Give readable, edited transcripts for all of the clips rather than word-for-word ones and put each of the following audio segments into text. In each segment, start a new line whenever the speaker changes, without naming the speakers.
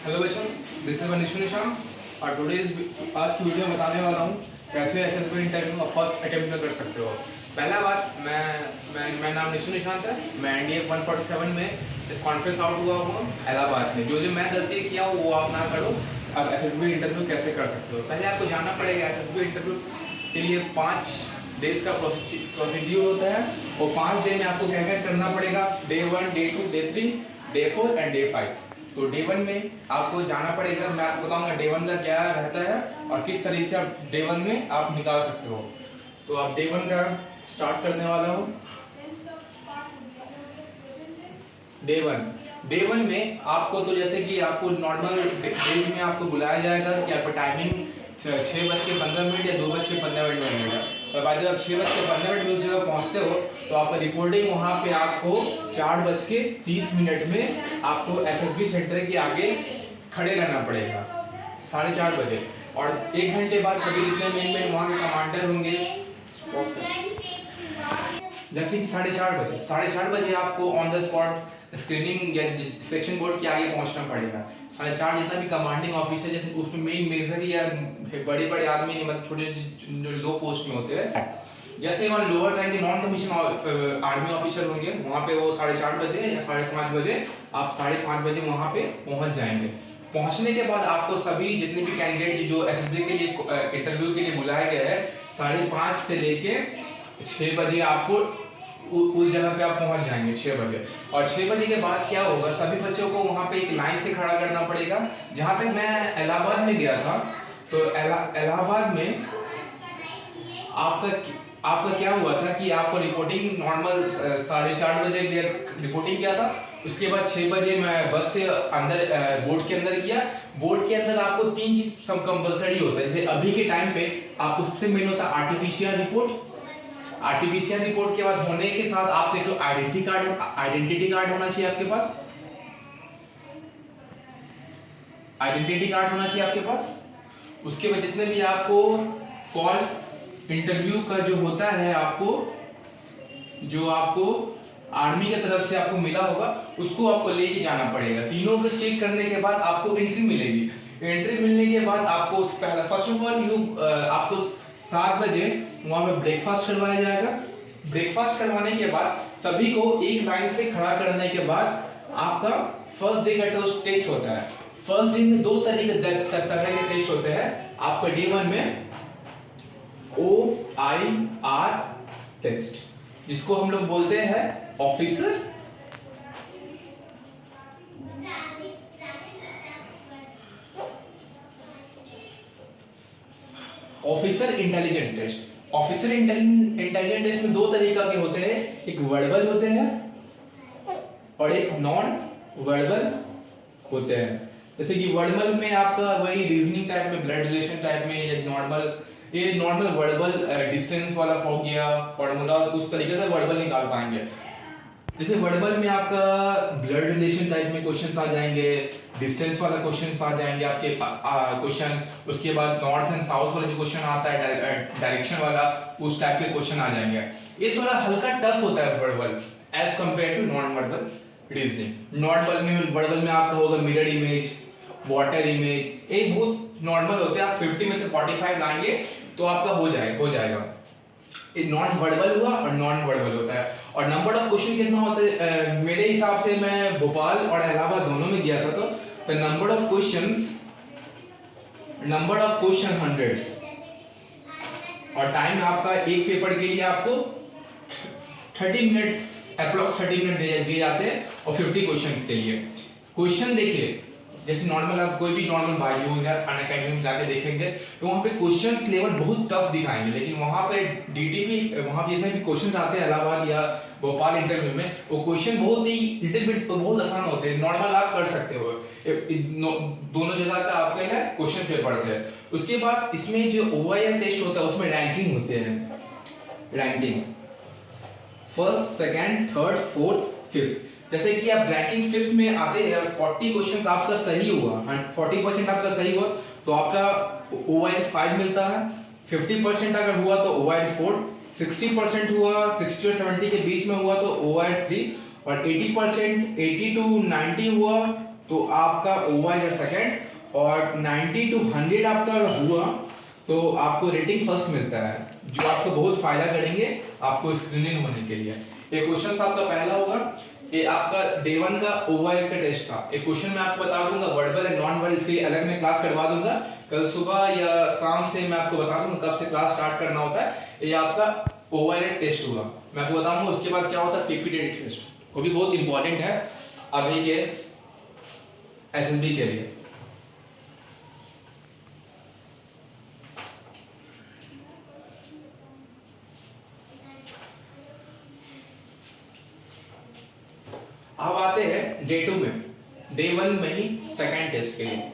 Hello बच्चों, this is Manish निशान और टुडे आज की वीडियो में बताने वाला हूँ कैसे एसएसबी इंटरव्यू का फर्स्ट अटेम्प्ट में कर सकते हो। पहला बात, मैं नाम निशु निशांत है। मैं एनडीए 147 में कॉन्फ्रेंस आउट हुआ हूँ इलाहाबाद में। जो मैं गलती किया हूँ वो आप ना करो। अब एसएसबी इंटरव्यू कैसे कर सकते हो, पहले आपको जानना पड़ेगा एसएसबी इंटरव्यू के लिए 5 डेज का प्रोसीड्यूर होता है और 5 डे में आपको क्या क्या करना पड़ेगा। Day 1, day 2, day 3, day 4 and day 5। तो डे 1 में आपको जाना पड़ेगा। मैं आपको बताऊंगा डे 1 का क्या रहता है और किस तरीके से आप डे 1 में आप निकाल सकते हो। तो आप डे 1 का स्टार्ट करने वाला हूँ। डे 1 में आपको तो जैसे कि आपको नॉर्मल डेज में आपको बुलाया जाएगा कि आपका टाइमिंग 6:15 या 2:15 में मिलेगा। और बाद जब 6:15 उस जगह पहुंचते हो तो आपका रिपोर्टिंग वहां पे आपको 4:30 में आपको एसएसबी सेंटर के आगे खड़े रहना पड़ेगा 4:30 बजे। और 1 घंटे बाद सभी जितने मेन वहाँ के कमांडर होंगे, जैसे कि 4:30 बजे आपको ऑन द स्पॉट स्क्रीनिंग या सेक्शन बोर्ड के आगे पहुंचना पड़ेगा। 4:30 जितना भी कमांडिंग ऑफिसर है उसमें मेन मेजर या बड़े बड़े आदमी नहीं, मतलब छोटे जो लो पोस्ट में होते हैं, जैसे वहाँ लोअर रैंक के नॉन कमीशन आर्मी ऑफिसर होंगे वहाँ पे वो 4:30 बजे या 5:30 बजे आप 5:30 बजे वहाँ पे पहुँच जाएंगे। पहुँचने के बाद आपको सभी जितने भी कैंडिडेट जो एसएसबी के लिए इंटरव्यू के लिए बुलाए गए हैं 5:30 से लेके 6 बजे आपको उस जगह पे आप पहुंच जाएंगे 6 बजे। और 6 बजे के बाद क्या होगा, सभी बच्चों को वहां पे एक लाइन से खड़ा करना पड़ेगा। जहां पे मैं इलाहाबाद में गया था तो इलाहाबाद में आपका क्या हुआ था कि आपको रिपोर्टिंग नॉर्मल 4:30 बजे रिपोर्टिंग किया था। उसके बाद 6 बजे मैं बस से अंदर बोर्ड के अंदर किया। बोर्ड के अंदर आपको 3 चीज सब कंपलसरी होता है। जैसे अभी के टाइम पे आपको सबसे मेन होता है आरटीपीसीआर रिपोर्ट। आरटीपीसीआर रिपोर्ट के बाद होने के साथ आप देख लो आइडेंटिटी कार्ड होना चाहिए आपके पास। आइडेंटिटी कार्ड होना चाहिए आपके पास। उसके बाद जितने भी आपको कॉल इंटरव्यू का जो होता है जो आपको आर्मी की तरफ से आपको मिला होगा उसको आपको लेके जाना पड़ेगा। तीनों को चेक करने के बाद आपको एंट्री मिलेगी। एंट्री मिलने के बाद आपको पहला फर्स्ट ऑफ ऑल आपको 7 बजे वहां पे ब्रेकफास्ट करवाया जाएगा। ब्रेकफास्ट करवाने के बाद सभी को एक लाइन से खड़ा करने के बाद आपका फर्स्ट डे का टेस्ट होता है। फर्स्ट डे में 2 तरह के टेस्ट होते हैं। आपका डे 1 में OIR टेस्ट, जिसको हम लोग बोलते हैं officer intelligent test. Officer intelligent test में 2 तरीका के होते हैं, एक वर्बल होते हैं और एक नॉन वर्बल होते हैं। जैसे कि वर्बल में आपका वही रीजनिंग टाइप में, ब्लड रिलेशन टाइप में, ये नॉर्मल वर्बल डिस्टेंस वाला हो गया फॉर्मूला, उस तरीके से वर्बल निकाल पाएंगे। जैसे वर्बल में आपका ब्लड रिलेशन टाइप में क्वेश्चंस आ जाएंगे, डिस्टेंस वाला क्वेश्चंस आ जाएंगे आपके क्वेश्चन। उसके बाद नॉर्थ एंड साउथ वाला जो क्वेश्चन आता है डायरेक्शन वाला, उस टाइप के क्वेश्चन आ जाएंगे। ये थोड़ा हल्का टफ होता है verbal as compare to non verbal reasoning. Verbal में आपका होगा मिरर इमेज, वाटर इमेज, ये बहुत नॉर्मल होते हैं। आप 50 में से 45 लाएंगे तो आपका हो जाएगा। ये नॉन वर्बल हुआ और नॉन वर्बल होता है। और नंबर ऑफ क्वेश्चन कितना होता है, मेरे हिसाब से मैं भोपाल और इलाहाबाद दोनों में गया था तो नंबर ऑफ क्वेश्चन हंड्रेड्स। और टाइम आपका एक पेपर के लिए आपको 30 मिनट्स अप्रोक्स 30 मिनट दिए जाते हैं और 50 क्वेश्चंस के लिए। क्वेश्चन देखिए, जैसे नॉर्मल आप कोई भी नॉर्मल बायजूस या अनअकैडमी में जाके देखेंगे तो वहाँ पे क्वेश्चंस लेवल बहुत टफ दिखाएंगे, लेकिन वहाँ पे डीटीपी वहाँ पे जितने भी क्वेश्चंस आते हैं इलाहाबाद या भोपाल इंटरव्यू में, वो क्वेश्चन बहुत ही लिटिल बिट तो बहुत आसान होते हैं, नॉर्मल आप कर सकते हो। दोनों जगह का आपका ना क्वेश्चन पेपर है। उसके बाद इसमें जो OIR टेस्ट होता है उसमें रैंकिंग होते हैं। Ranking first, second, third, fourth, fifth. जैसे कि आप रैंकिंग 5th में आते हैं, 40 क्वेश्चंस आपका सही हुआ, 40% आपका सही हुआ तो आपका OIR 5 मिलता है। 50% अगर हुआ तो OIR 4, 60% हुआ, 60 और 70 के बीच में हुआ तो OIR 3, और 80% 80 to 90 हुआ तो आपका ओवर या सेकंड और 90 to 100 आपका हुआ तो आपको रेटिंग फर्स्ट मिलता है, जो आपको बहुत फायदा करेंगे आपको स्क्रीनिंग होने के लिए। ये क्वेश्चन आपका पहला होगा, ये आपका डे 1 का ओवर का टेस्ट था। एक क्वेश्चन मैं आपको बता दूंगा वर्बल एंड नॉन वर्बल, इसके लिए अलग मैं क्लास करवा दूंगा कल सुबह या शाम से, मैं आपको बता दूंगा कब से क्लास स्टार्ट करना होता है। ये आपका ओवर टेस्ट हुआ, मैं आपको बताऊंगा उसके बाद क्या होता है पीपीटी टेस्ट, वो भी बहुत इंपॉर्टेंट है अभी के एसएसबी के लिए। अब आते हैं डे 2 में, डे 1 में ही सेकंड टेस्ट के लिए।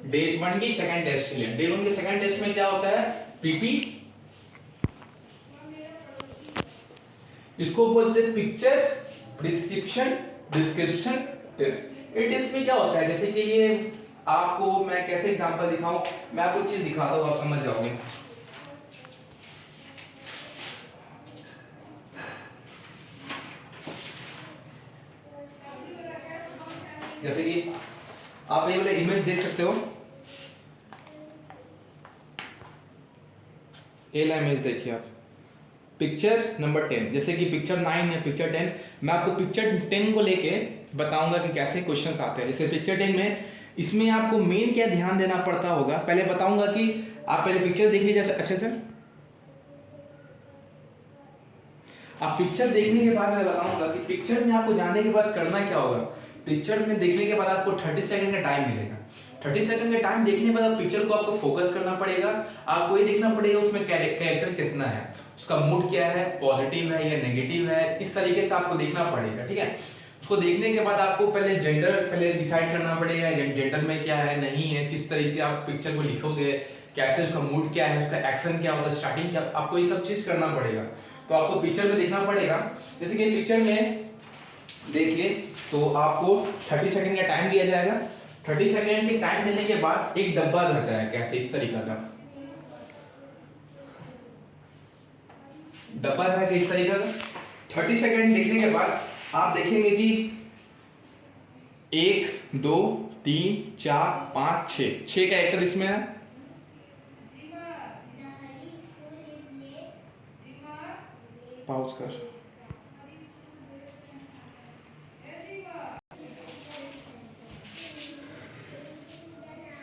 डे 1 की सेकंड टेस्ट के लिए, डे 1 के सेकंड टेस्ट में क्या होता है पीपी, इसको बोलते हैं पिक्चर प्रिस्क्रिप्शन डिस्क्रिप्शन टेस्ट। ये टेस्ट में क्या होता है, जैसे कि ये आपको मैं कैसे एग्जांपल दिखाऊं, मैं आपको एक चीज दिखाता हूं आप समझ जाओगे। जैसे कि आप ये वाला इमेज देख सकते हो, ये वाला इमेज देखिए आप, पिक्चर नंबर 10, जैसे कि पिक्चर 9 या पिक्चर 10, मैं आपको पिक्चर 10 को लेके बताऊंगा कि कैसे क्वेश्चंस आते हैं। जैसे पिक्चर 10 में, इसमें आपको मेन क्या ध्यान देना पड़ता होगा, पहले बताऊंगा कि आप पहले पिक्चर देख लीजिए अच्छे से। आप पिक्चर देखने के बाद मैं बताऊंगा कि पिक्चर में आपको जाने के बाद करना क्या होगा। पिक्चर में देखने के बाद आपको 30 सेकंड का टाइम मिलेगा। 30 सेकंड का टाइम देखने के बाद आप पिक्चर को आपको फोकस करना पड़ेगा, आपको ये देखना पड़ेगा उसमें कैरेक्टर कितना है, उसका मूड क्या है, पॉजिटिव है या नेगेटिव है, इस तरीके से आपको देखना पड़ेगा, ठीक है। उसको देखने के बाद आपको पहले जेंडर पहले डिसाइड करना पड़ेगा, जेंडर में क्या है नहीं है, किस तरीके से आप पिक्चर को लिखोगे, कैसे उसका मूड क्या है, उसका एक्शन क्या होगा, स्टार्टिंग क्या, आपको ये सब चीज करना पड़ेगा। तो आपको पिक्चर में देखना पड़ेगा। जैसे कि पिक्चर में देखिए तो आपको 30 सेकंड का टाइम दिया जाएगा। 30 सेकंड के टाइम देने के बाद एक डब्बा रहता है, कैसे इस तरीका का डब्बा है, इस तरीका का। 30 सेकंड देखने के बाद आप देखेंगे कि 1 2 3 4 5 6 कैरेक्टर इसमें है। पॉज कर।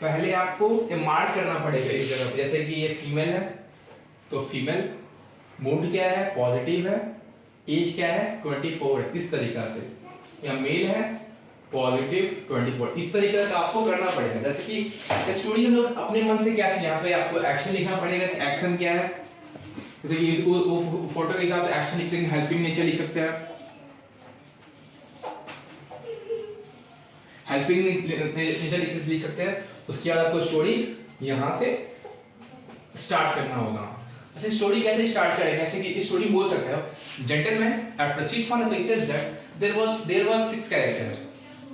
पहले आपको ये मार्क करना पड़ेगा इस जगह पे, जैसे कि ये फीमेल है तो फीमेल, मूड क्या है पॉजिटिव है, एज क्या है 24 है, इस तरीका से। या मेल है पॉजिटिव 24, इस तरीके का आपको करना पड़ेगा। जैसे कि स्टोरी हम लोग अपने मन से कैसे, यहाँ पे आपको एक्शन लिखना पड़ेगा, एक्शन क्या है, जैसे कि फोटो के हिसाब से एक्शन लिख सकते हैं, हेल्पिंग नेचर लिख सकते हैं, हेल्पिंग नेचर लिख सकते हैं। उसके बाद आपको स्टोरी यहाँ से स्टार्ट करना होगा। ऐसे स्टोरी कैसे स्टार्ट करेंगे, ऐसे कि स्टोरी बोल सकते हो, gentleman at proceed from the pictures that there was 6 characters,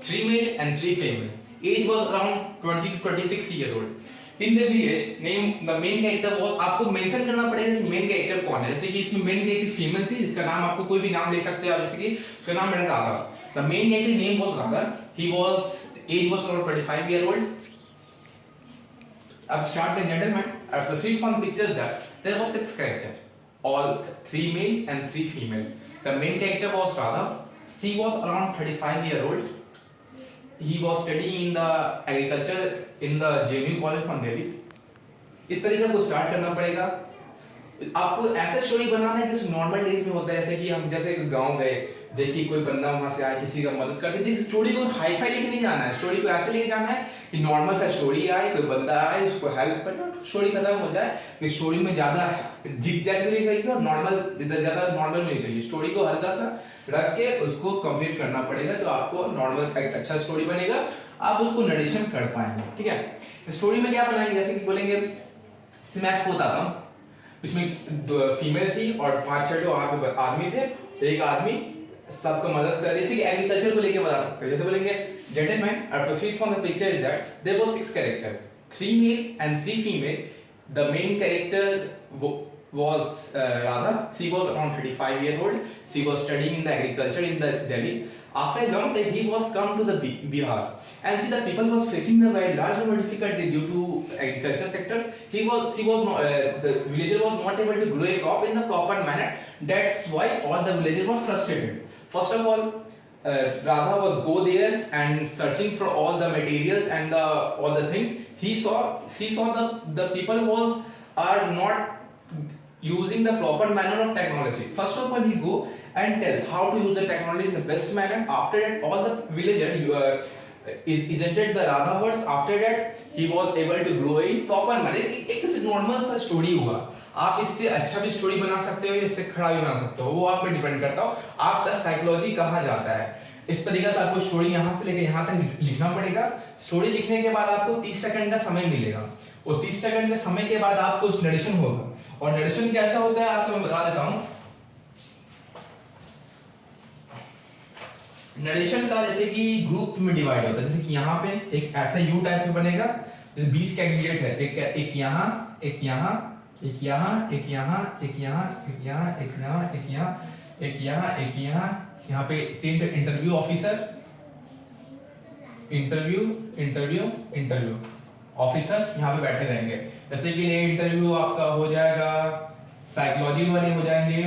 3 male and 3 female, as was around 20 to 26 year old. In the village name the main character was, आपको मेंशन करना पड़ेगा कि मेन कैरेक्टर कौन है। जैसे कि इसमें मेन कैरेक्टर फीमेल थी, जिसका नाम आपको कोई भी नाम ले सकते हो, जैसे कि उसका नाम मेरा Radha. The main character name was Radha, he was as was around 25 year old. अब start the gentleman, proceed from pictures that there was 6 characters, all 3 male and 3 female. The main character was Radha. She was around 35 year old. He was studying in the agriculture in the JNU college from Delhi. इस तरीके को start करना पड़ेगा। आपको ऐसा story बनाना है जैसे normal days में होता है, जैसे कि हम जैसे गांव गए, देखिए कोई बंदा वहां से आया, किसी का मदद कर दी, स्टोरी को हाई फाई लेके नहीं जाना है, स्टोरी को ऐसे लेके जाना है कि नॉर्मल सा स्टोरी आए, कोई बंदा आए उसको हेल्प कर, स्टोरी खत्म हो जाए। कि स्टोरी में ज्यादा जिग जैग भी नहीं चाहिए और ज्यादा नॉर्मल भी नहीं चाहिए, स्टोरी को हल्का सा रख के उसको कंप्लीट करना पड़ेगा, तो आपको नॉर्मल एक अच्छा स्टोरी बनेगा, आप उसको नरेशन कर पाएंगे, ठीक है। स्टोरी में क्या बनाएंगे, जैसे कि बोलेंगे, मैं आपको बताता हूँ, इसमें फीमेल थी और 5-6 आदमी थे, एक आदमी सबको मदद कर रही थी, कि एग्रीकल्चर को लेके बता सकते हैं। जैसे बोलेंगे gentleman I proceed from the picture is that there was 6 character, 3 male and 3 female. The main character was Radha. She was around 35 year old. She was studying in the agriculture in the Delhi. After a long time, he was come to the Bihar, and see the people was facing the very large number of difficulty due to agriculture sector. She was not, the villager was not able to grow a crop in the proper manner. That's why all the villagers were frustrated. First of all, Radha was go there and searching for all the materials and all the things. She saw the people are not using the proper manner of technology. First of all, he go and tell how to use the technology in the best manner. After that, all the villagers presented the Radha words. After that, he was able to grow in proper manner. एक normal सा story हुआ. आप इससे अच्छा भी story बना सकते हो, इससे खड़ा भी बना सकते हो, वो आप पे डिपेंड करता हो आपका साइकोलॉजी कहाँ जाता है. इस तरीके से आपको स्टोरी यहाँ से लेकर यहाँ तक लिखना पड़ेगा. स्टोरी लिखने के बाद आपको 30 सेकंड का समय मिलेगा, और 30 सेकंड के समय के बाद आपको नरेशन होगा. और नरेशन कैसा होता है आपको मैं बता देता हूँ. नरेशन का जैसे कि ग्रुप में डिवाइड होता है. जैसे कि यहाँ पे एक ऐसा यू टाइप में बनेगा. जैसे 20 कैंडिडेट है, एक यहाँ, एक यहाँ, एक यहाँ, एक यहाँ, एक यहाँ, एक यहाँ, एक यहाँ, एक यहाँ, एक यहाँ, एक यहाँ. यहाँ पे 3 पे इंटरव्यू ऑफिसर, इंटरव्यू ऑफिसर यहाँ पे बैठे रहेंगे. जैसे कि ये इंटरव्यू आपका हो जाएगा, साइकोलॉजी वाले हो जाएंगे,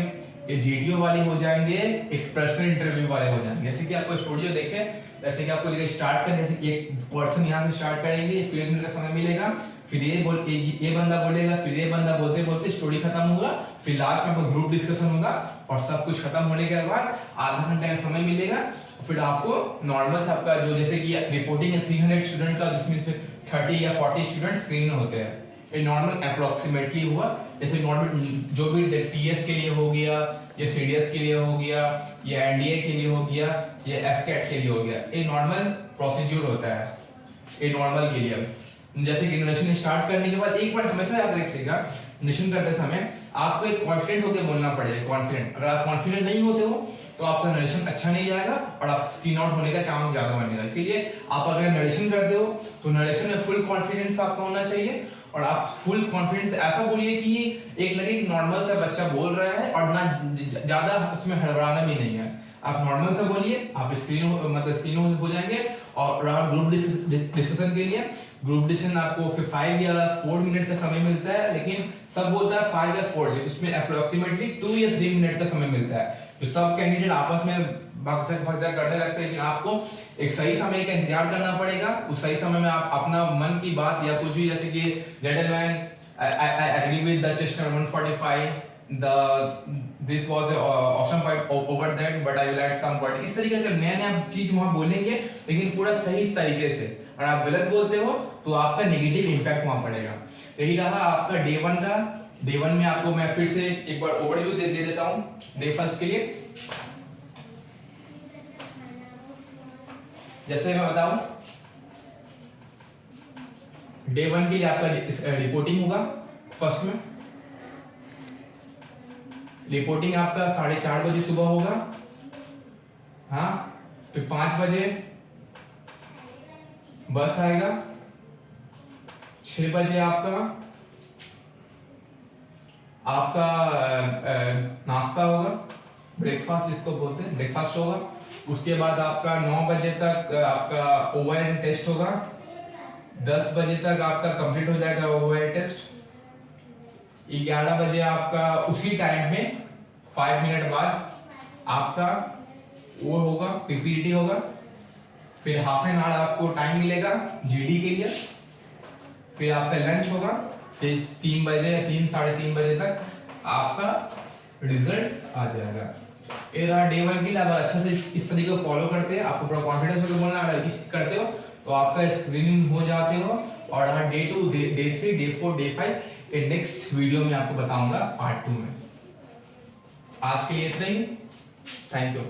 ये जीडीओ वाले हो जाएंगे, एक पर्सनल इंटरव्यू वाले हो जाएंगे. जैसे कि आपको स्टूडियो देखें, जैसे कि आपको जगह स्टार्ट करें, जैसे कि एक पर्सन यहाँ से स्टार्ट करेंगे, 1 मिनट का समय मिलेगा, फिर ये बंदा बोलेगा, फिर ये बंदा बोलते बोलते स्टोरी खत्म होगा, फिर लास्ट में आपको ग्रुप डिस्कशन होगा, और सब कुछ खत्म होने के बाद आधा घंटे का समय मिलेगा. फिर आपको नॉर्मल से आपका जो जैसे कि रिपोर्टिंग है 300 स्टूडेंट का, जिसमें 30 या 40 स्टूडेंट स्क्रीन होते हैं. ये नॉर्मल अप्रोक्सीमेटली हुआ. जैसे नॉर्मल जो भी टीएस के लिए हो गया, ये सीडीएस के लिए हो गया, ये एनडीए के लिए हो गया, ये एफकेट के लिए हो गया. ये नॉर्मल प्रोसीजर होता है, ये नॉर्मल के लिए. जैसे कि नरेशन स्टार्ट करने के बाद एक बार हमेशा याद रखिएगा, नरेशन करते समय आपको एक कॉन्फिडेंट होकर बोलना पड़ेगा. कॉन्फिडेंट, अगर आप कॉन्फिडेंट नहीं होते हो तो आपका नरेशन अच्छा नहीं जाएगा और आप स्क्रीन आउट होने का चांस ज्यादा बनेगा. इसलिए आप अगर नरेशन करते हो तो नरेशन में फुल कॉन्फिडेंस आपका होना चाहिए, और आप फुल कॉन्फिडेंस ऐसा बोलिए कि एक लगे कि नॉर्मल सा बच्चा बोल रहा है, और ना ज्यादा उसमें हड़बड़ाना भी नहीं है. आप नॉर्मल से बोलिए, आप स्क्रीन हो जाएंगे. और रहा ग्रुप डिस्कशन के लिए, ग्रुप डिस्कशन आपको 5 या 4 मिनट का समय मिलता है, लेकिन सब बोलता है 5 या 4, उसमें अप्रोक्सीमेटली 2 या 3 मिनट का समय मिलता है. तो सब कैंडिडेट आपस में भगचक करने लगते हैं, लेकिन आपको एक सही समय का इंतजार करना पड़ेगा. उस सही समय में आप अपना मन की बात या कुछ भी, जैसे कि gentleman I agree with the Chestnut 145. This was a awesome fight over that, but I will add some point. इस तरीके का नया चीज वहाँ बोलेंगे, लेकिन पूरा सही तरीके से. और आप गलत बोलते हो तो आपका नेगेटिव इम्पैक्ट वहाँ पड़ेगा. यही रहा आपका डे 1 का. डे 1 में आपको मैं फिर से एक बार ओवरव्यू दे देता हूँ डे फर्स्ट के लिए. जैसे मैं बताऊं, डे 1 के लिए आपका रिपोर्टिंग होगा. फर्स्ट में रिपोर्टिंग आपका 4:30 बजे सुबह होगा. हाँ, फिर 5 बजे बस आएगा. 6 बजे आपका नाश्ता होगा, ब्रेकफास्ट जिसको बोलते हैं, ब्रेकफास्ट होगा. उसके बाद आपका 9 बजे तक आपका ओवरहेड टेस्ट होगा. 10 बजे तक आपका कंप्लीट हो जाएगा ओवरहेड टेस्ट. 11 बजे आपका उसी टाइम में 5 मिनट बाद आपका वो होगा, पीपीटी होगा. फिर हाफ एन आवर आपको टाइम मिलेगा जीडी के लिए. फिर आपका लंच होगा. फिर 3 बजे या 3-3:30 बजे तक आपका रिजल्ट आ जाएगा. ये रहा डे 1 के लिए. आप अच्छा से इस तरीके को फॉलो करते हैं, आपको पूरा कॉन्फिडेंस होकर बोलना. अगर इस करते हो तो आपका स्क्रीनिंग हो जाते हो. और रहा डे 2, डे 3, डे 4, डे 5, ये नेक्स्ट वीडियो में आपको बताऊंगा पार्ट 2 में. आज के लिए इतना ही. Thank you.